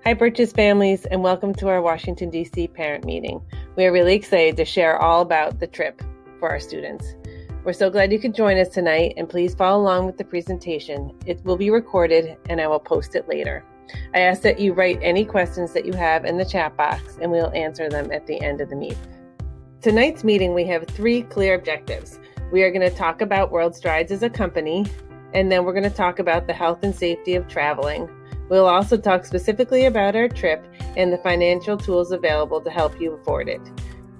Hi, Birches families, and welcome to our Washington, D.C. parent meeting. We are really excited to share all about the trip for our students. We're so glad you could join us tonight, and please follow along with the presentation. It will be recorded, and I will post it later. I ask that you write any questions that you have in the chat box, and we'll answer them at the end of the meeting. Tonight's meeting, we have 3 clear objectives. We are going to talk about World Strides as a company, and then we're going to talk about the health and safety of traveling. We'll also talk specifically about our trip and the financial tools available to help you afford it.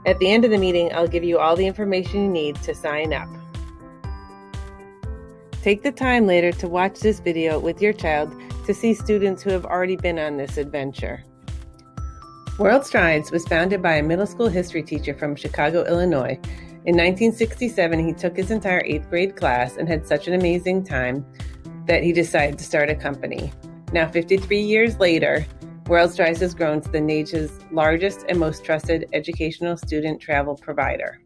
At the end of the meeting, I'll give you all the information you need to sign up. Take the time later to watch this video with your child to see students who have already been on this adventure. World Strides was founded by a middle school history teacher from Chicago, Illinois. In 1967, he took his entire 8th grade class and had such an amazing time that he decided to start a company. Now, 53 years later, World Strides has grown to the nation's largest and most trusted educational student travel provider.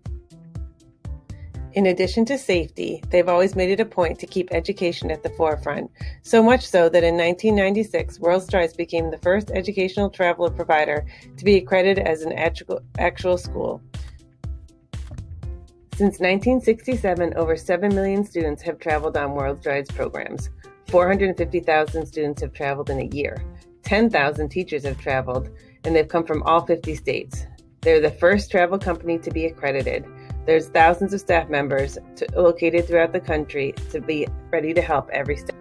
In addition to safety, they've always made it a point to keep education at the forefront, so much so that in 1996, World Strides became the first educational travel provider to be accredited as an actual school. Since 1967, over 7 million students have traveled on World Strides programs. 450,000 students have traveled in a year. 10,000 teachers have traveled, and they've come from all 50 states. They're the first travel company to be accredited. There's thousands of staff members located throughout the country to be ready to help every step.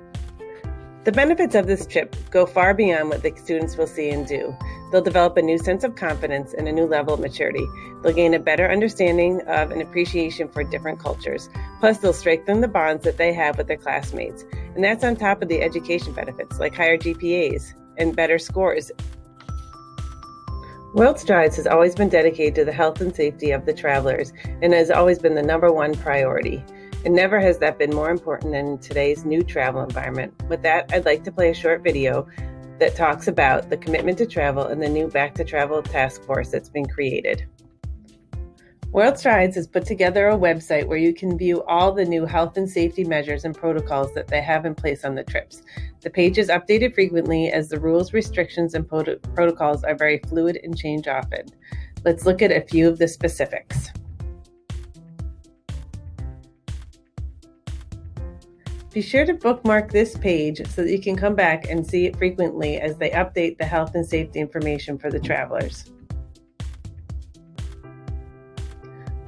The benefits of this trip go far beyond what the students will see and do. They'll develop a new sense of confidence and a new level of maturity. They'll gain a better understanding of and appreciation for different cultures. Plus, they'll strengthen the bonds that they have with their classmates. And that's on top of the education benefits like higher GPAs and better scores. World Strides has always been dedicated to the health and safety of the travelers and has always been the number one priority. And never has that been more important than in today's new travel environment. With that, I'd like to play a short video that talks about the commitment to travel and the new Back to Travel task force that's been created. World Strides has put together a website where you can view all the new health and safety measures and protocols that they have in place on the trips. The page is updated frequently as the rules, restrictions, and protocols are very fluid and change often. Let's look at a few of the specifics. Be sure to bookmark this page so that you can come back and see it frequently as they update the health and safety information for the travelers.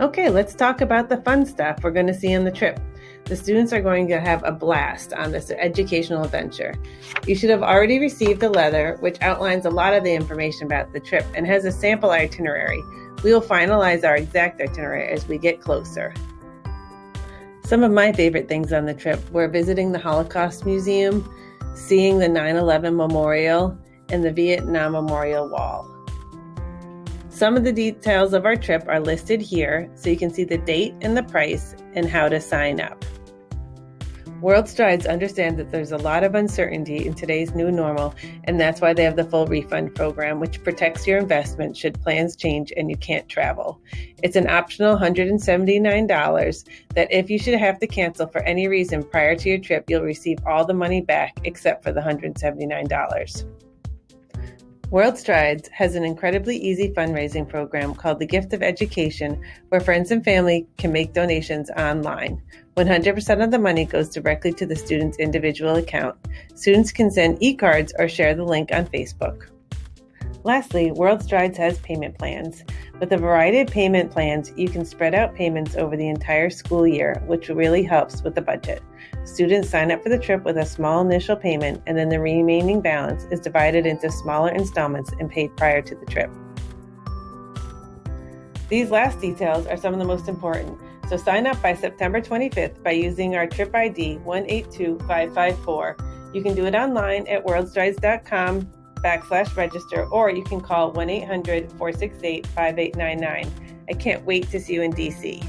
Okay, let's talk about the fun stuff we're going to see on the trip. The students are going to have a blast on this educational adventure. You should have already received a letter which outlines a lot of the information about the trip and has a sample itinerary. We will finalize our exact itinerary as we get closer. Some of my favorite things on the trip were visiting the Holocaust Museum, seeing the 9/11 Memorial, and the Vietnam Memorial Wall. Some of the details of our trip are listed here, so you can see the date and the price and how to sign up. World Strides understands that there's a lot of uncertainty in today's new normal, and that's why they have the full refund program, which protects your investment should plans change and you can't travel. It's an optional $179 that if you should have to cancel for any reason prior to your trip, you'll receive all the money back except for the $179. World Strides has an incredibly easy fundraising program called the Gift of Education, where friends and family can make donations online. 100% of the money goes directly to the student's individual account. Students can send e-cards or share the link on Facebook. Lastly, World Strides has payment plans. With a variety of payment plans, you can spread out payments over the entire school year, which really helps with the budget. Students sign up for the trip with a small initial payment, and then the remaining balance is divided into smaller installments and paid prior to the trip. These last details are some of the most important, so sign up by September 25th by using our trip ID 182554. You can do it online at worldstrides.com/register, or you can call 1-800-468-5899. I can't wait to see you in DC.